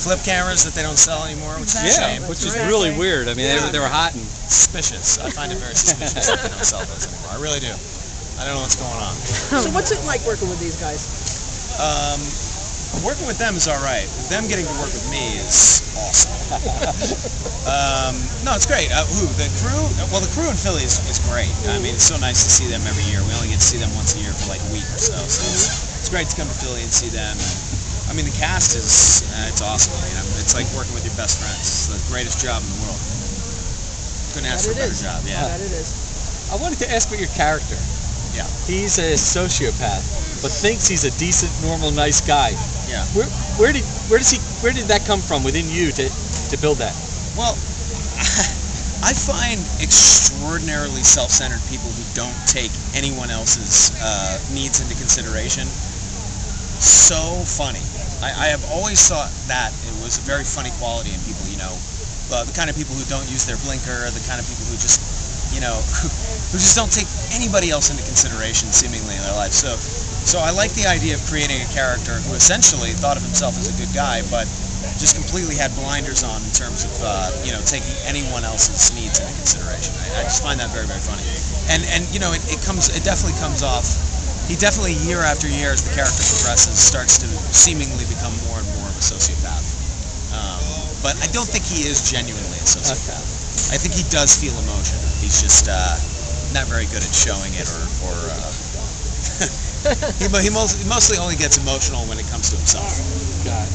flip cameras that they don't sell anymore, which is a shame. Which is really weird. I mean, they were hot and Suspicious. I find it very suspicious that they don't sell those anymore. I really do. I don't know what's going on. So what's it like working with these guys? Working with them is all right. Them getting to work with me is awesome. No, it's great. The crew? Well, the crew in Philly is great. I mean, it's so nice to see them every year. We only get to see them once a year for like a week or so. So it's great to come to Philly and see them. I mean, the cast is it's awesome. I mean, it's like working with your best friends. It's the greatest job in the world. Couldn't ask for a better job. Yeah. That it is. I wanted to ask about your character. Yeah. He's a sociopath, but thinks he's a decent, normal, nice guy. Yeah. Where did that come from within you to build that? Well, I find extraordinarily self-centered people who don't take anyone else's needs into consideration so funny. I have always thought that it was a very funny quality in people, you know, the kind of people who don't use their blinker, the kind of people who just, you know, who just don't take anybody else into consideration seemingly in their life. So I like the idea of creating a character who essentially thought of himself as a good guy, but just completely had blinders on in terms of, you know, taking anyone else's needs into consideration. I just find that very, very funny. And you know, it definitely comes off. He definitely, year after year, as the character progresses, starts to seemingly become more and more of a sociopath. But I don't think he is genuinely a sociopath. I think he does feel emotion. He's just not very good at showing it, or he mostly only gets emotional when it comes to himself. God.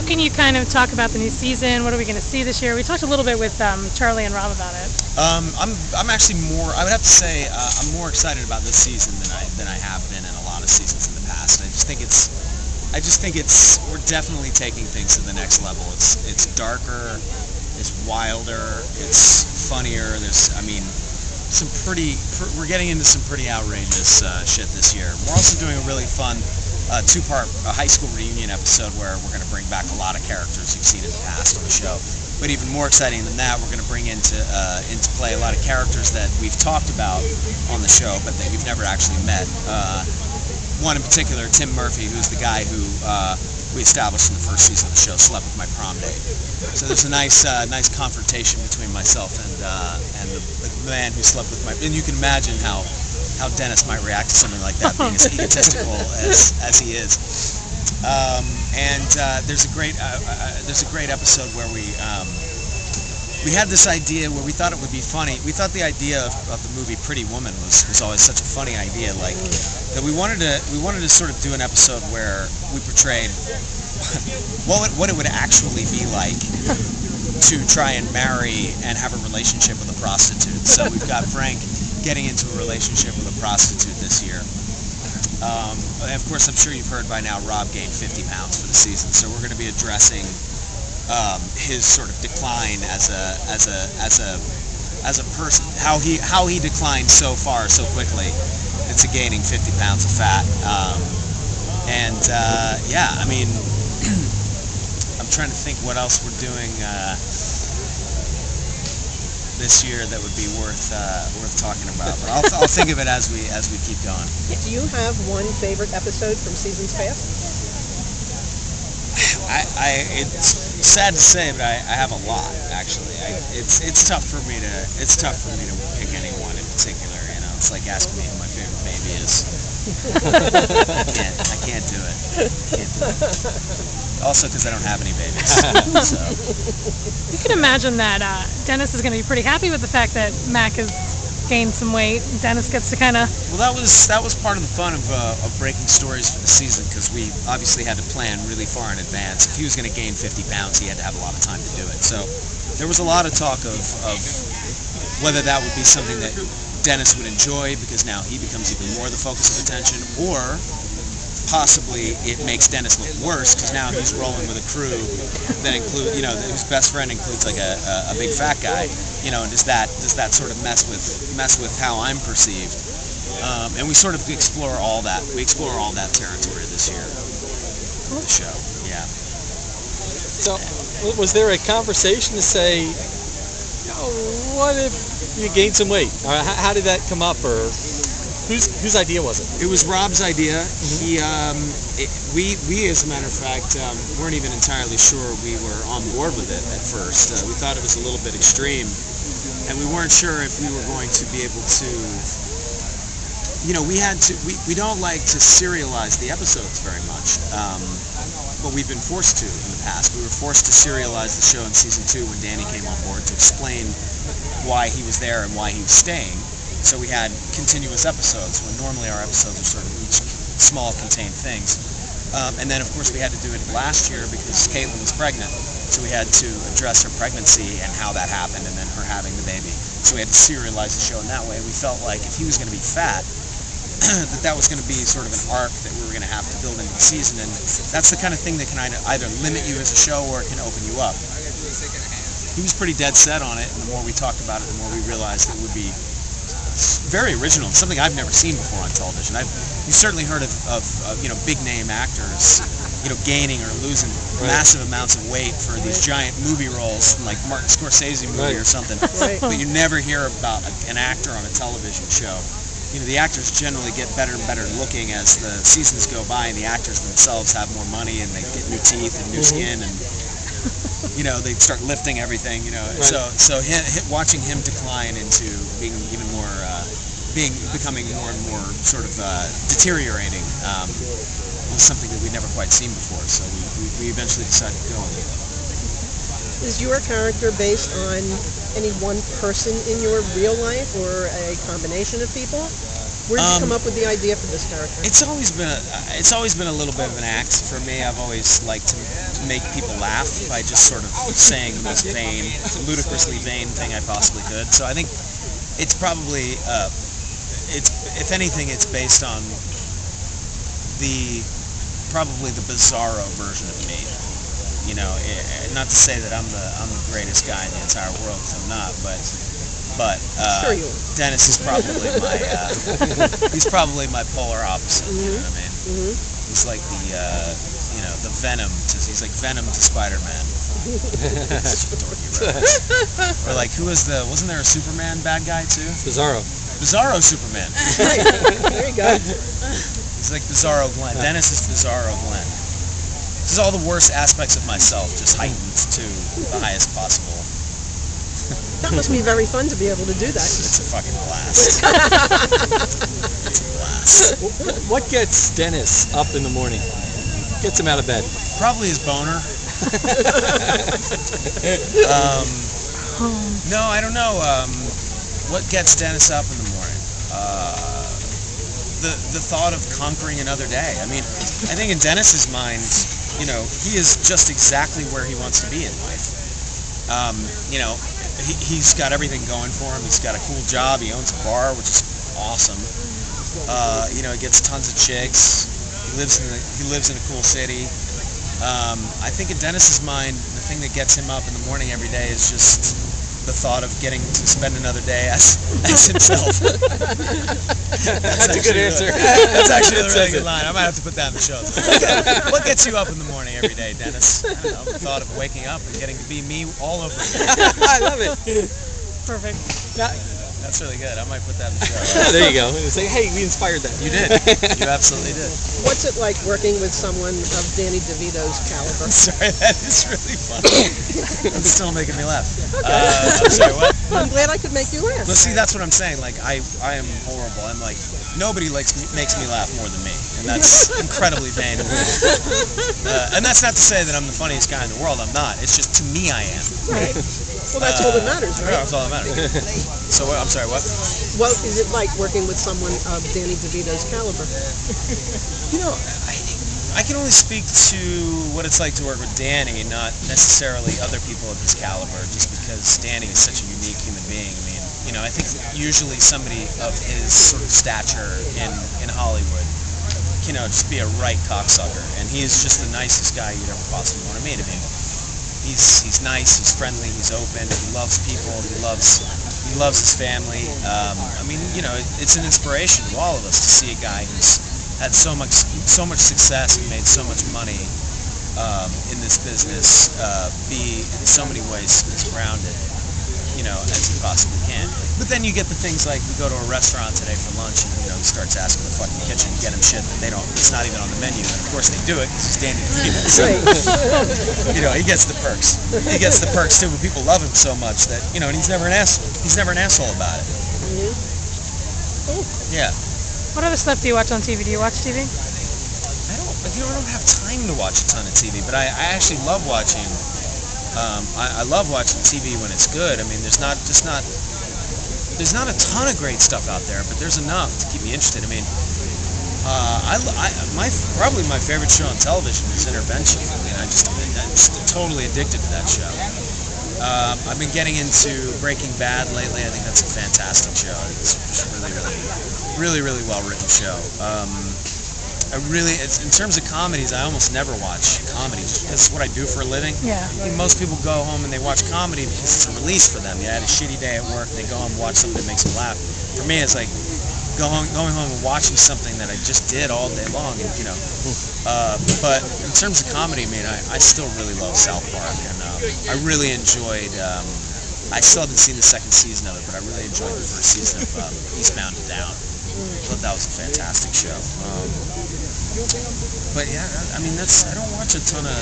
Well, can you kind of talk about the new season? What are we going to see this year? We talked a little bit with Charlie and Rob about it. I'm actually more. I would have to say I'm more excited about this season than I have been in a lot of seasons in the past. I just think it's we're definitely taking things to the next level. It's darker, it's wilder, it's funnier. We're getting into some pretty outrageous shit this year. We're also doing a really fun two-part high school reunion episode where we're going to bring back a lot of characters you've seen in the past on the show. But even more exciting than that, we're going to bring into play a lot of characters that we've talked about on the show, but that you've never actually met. One in particular, Tim Murphy, who's the guy who we established in the first season of the show, slept with my prom date. So there's a nice confrontation between myself and the man who slept with my. And you can imagine how Dennis might react to something like that, being as egotistical as he is. There's a great episode where we had this idea where we thought it would be funny. We thought the idea of the movie Pretty Woman was always such a funny idea, like that we wanted to sort of do an episode where we portrayed what it would actually be like to try and marry and have a relationship with a prostitute. So we've got Frank getting into a relationship with a prostitute this year. And of course, I'm sure you've heard by now, Rob gained 50 pounds for the season. So we're going to be addressing his sort of decline as a person, how he declined so far so quickly into gaining 50 pounds of fat. Yeah, I mean, I'm trying to think what else we're doing this year that would be worth talking about. But I'll think of it as we keep going. Do you have one favorite episode from seasons past? It's sad to say, but I have a lot actually. It's tough for me to pick any one in particular. You know, it's like asking me who my favorite baby is. I can't do it. Also, because I don't have any babies. So. You can imagine that Dennis is going to be pretty happy with the fact that Mac has gained some weight. Dennis gets to kind of. Well, that was part of the fun of breaking stories for the season, because we obviously had to plan really far in advance. If he was going to gain 50 pounds, he had to have a lot of time to do it. So there was a lot of talk of whether that would be something that Dennis would enjoy, because now he becomes even more the focus of attention, or possibly it makes Dennis look worse because now he's rolling with a crew that include, you know, whose best friend includes like a big fat guy, you know, and does that sort of mess with how I'm perceived, and we sort of explore all that territory this year on the show. Yeah. So was there a conversation to say, what if you gained some weight? Or how did that come up? Or Whose idea was it? It was Rob's idea. He, we, as a matter of fact, weren't even entirely sure we were on board with it at first. We thought it was a little bit extreme, and we weren't sure if we were going to be able to. We don't like to serialize the episodes very much, but we've been forced to in the past. We were forced to serialize the show in season 2 when Danny came on board to explain why he was there and why he was staying. So we had continuous episodes when normally our episodes are sort of each small contained things. And then of course we had to do it last year because Caitlin was pregnant. So we had to address her pregnancy and how that happened and then her having the baby. So we had to serialize the show in that way. We felt like if he was going to be fat, that was going to be sort of an arc that we were going to have to build into the season. And that's the kind of thing that can either limit you as a show or it can open you up. He was pretty dead set on it, and the more we talked about it, the more we realized it would be very original, something I've never seen before on television. You've certainly heard of big name actors, gaining or losing massive amounts of weight for these giant movie roles, like Martin Scorsese movie or something. Right. But you never hear about an actor on a television show. The actors generally get better and better looking as the seasons go by, and the actors themselves have more money and they get new teeth and new skin and. They start lifting everything, Right. So watching him decline into being even more, becoming more and more sort of deteriorating was something that we'd never quite seen before. So we eventually decided to go on it. Is your character based on any one person in your real life or a combination of people? Where did you come up with the idea for this character? It's always been a little bit of an act for me. I've always liked to make people laugh by just sort of saying the most vain, ludicrously vain thing I possibly could. So I think it's probably, if anything, it's based on probably the bizarro version of me. Not to say that I'm the greatest guy in the entire world, because I'm not, but Sure you are. Dennis is probably my he's probably my polar opposite. You know what I mean? He's like the Venom. He's like Venom to Spider-Man. Or like wasn't there a Superman bad guy too? Bizarro Superman. Right. There you go. He's like Bizarro Glenn. Dennis is Bizarro Glenn. This is all the worst aspects of myself, just heightened to the highest possible. That must be very fun to be able to do that. It's a fucking blast. It's a blast. What gets Dennis up in the morning? Gets him out of bed? Probably his boner. No, I don't know. What gets Dennis up in the morning? The thought of conquering another day. I mean, I think in Dennis's mind, he is just exactly where he wants to be in life. He's got everything going for him. He's got a cool job. He owns a bar, which is awesome. He gets tons of chicks. He lives in a cool city. I think in Dennis's mind, the thing that gets him up in the morning every day is just the thought of getting to spend another day as himself. That's a good answer. That's actually a really good line. I might have to put that in the show. What gets you up in the morning every day, Dennis? I don't know, the thought of waking up and getting to be me all over again. I love it. Perfect. That's really good. I might put that in the show. There you go. It's like, hey, we inspired that. You did. You absolutely did. What's it like working with someone of Danny DeVito's caliber? Sorry, that is really funny. It's still making me laugh. I'm sorry, what? I'm glad I could make you laugh. Well, see, that's what I'm saying. Like, I am horrible. I'm like, nobody makes me laugh more than me, and that's incredibly vain. And that's not to say that I'm the funniest guy in the world. I'm not. It's just, to me, I am. Right. Well, that's all that matters, Yeah, right? that's all that matters. So, I'm sorry, what? What is it like working with someone of Danny DeVito's caliber? I can only speak to what it's like to work with Danny, not necessarily other people of his caliber, just because Danny is such a unique human being. I mean, I think usually somebody of his sort of stature in Hollywood can, just be a right cocksucker, and he is just the nicest guy you'd ever possibly want to meet. I mean, he's nice, he's friendly, he's open, he loves people, he loves his family. I mean, it's an inspiration to all of us to see a guy who's had so much success and made so much money in this business, be in so many ways grounded. as you possibly can. But then you get the things like, we go to a restaurant today for lunch, and he starts asking the fucking kitchen to get him shit that it's not even on the menu, and of course they do it because he's Danny DeVito. So, he gets the perks. He gets the perks too, but people love him so much that and he's never an asshole about it. Cool. Yeah. What other stuff do you watch on TV? Do you watch TV? I don't have time to watch a ton of TV, but I actually love watching. I love watching TV when it's good. I mean, there's not a ton of great stuff out there, but there's enough to keep me interested. I mean, probably my favorite show on television is Intervention. I mean, I'm just totally addicted to that show. I've been getting into Breaking Bad lately. I think that's a fantastic show. It's just really well written show. In terms of comedies, I almost never watch comedy just because it's what I do for a living. Yeah. I think most people go home and they watch comedy because it's a release for them. They had a shitty day at work, they go home and watch something that makes them laugh. For me, it's like going home and watching something that I just did all day long. And, but in terms of comedy, I mean, I still really love South Park, and I really enjoyed. I still haven't seen the second season of it, but I really enjoyed the first season of Eastbound and Down. I thought that was a fantastic show. But yeah, I mean, I don't watch a ton of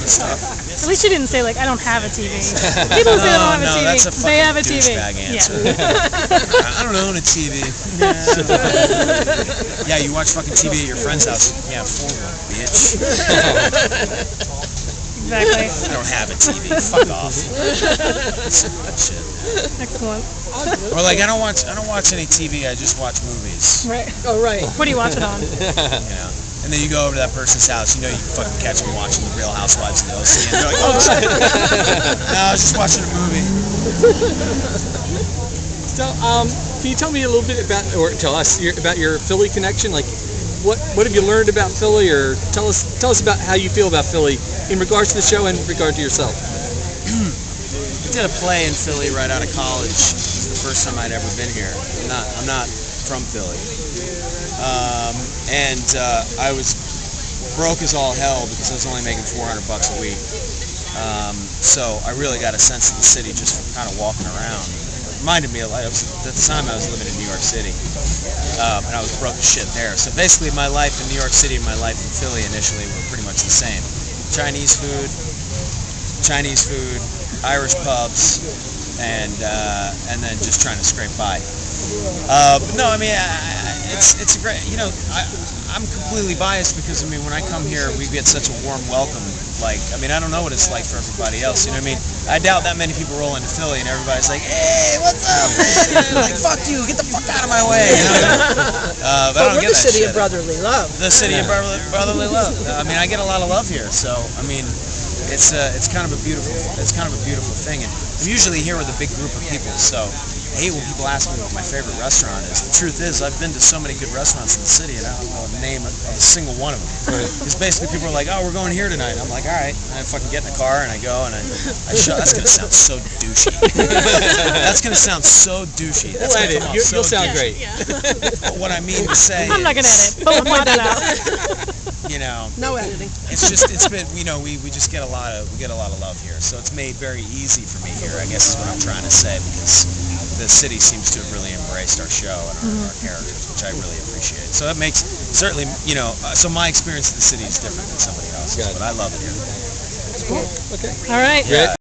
stuff. At least you didn't say I don't have a TV. People say they don't have a TV. That's a they have a fucking TV. douchebag answer. Yeah. I don't own a TV. Yeah, you watch fucking TV at your friend's house. Yeah, for one, bitch. Exactly. I don't have a TV. Fuck off. That's bullshit. Excellent. Or I don't watch any TV. I just watch movies. Right. Oh, right. What do you watch it on? And then you go over to that person's house. You can fucking catch them watching The Real Housewives of the OC, and they're like, "Oh shit!" No, I was just watching a movie. So, can you tell me a little bit about, or tell us about your Philly connection? What have you learned about Philly, or tell us about how you feel about Philly in regards to the show and in regard to yourself. I did a play in Philly right out of college. It was the first time I'd ever been here. I'm not from Philly. I was broke as all hell because I was only making $400 a week. So I really got a sense of the city just from kind of walking around. It reminded me of, at the time I was living in New York City, and I was broke as shit there. So basically my life in New York City and my life in Philly initially were pretty much the same. Chinese food, Irish pubs, and then just trying to scrape by. But no, I mean, it's a great, I'm completely biased because, when I come here, we get such a warm welcome. I don't know what it's like for everybody else, you know what I mean? I doubt that many people roll into Philly and everybody's like, "Hey, what's up, man?" Fuck you, get the fuck out of my way. But I don't get we're the that city shit. of brotherly love. The city of brotherly love. I get a lot of love here, so, it's kind of a beautiful thing. And I'm usually here with a big group of people, so I hate when people ask me what my favorite restaurant is. The truth is, I've been to so many good restaurants in the city, and I don't know the name of a single one of them. Because basically people are like, "Oh, we're going here tonight." I'm like, "All right." And I fucking get in the car and I go and I show. That's gonna sound so douchey. That's gonna sound so douchey. That's We'll edit. gonna come off You'll so sound douchey. great. But what I mean to say I'm not gonna edit, but we'll point that out. No editing. it's been we just get a lot of love here, so it's made very easy for me here, I guess is what I'm trying to say, because the city seems to have really embraced our show and our characters, which I really appreciate. So it makes certainly so my experience of the city is different than somebody else's, but I love it here. Cool. Okay. All right. Yeah.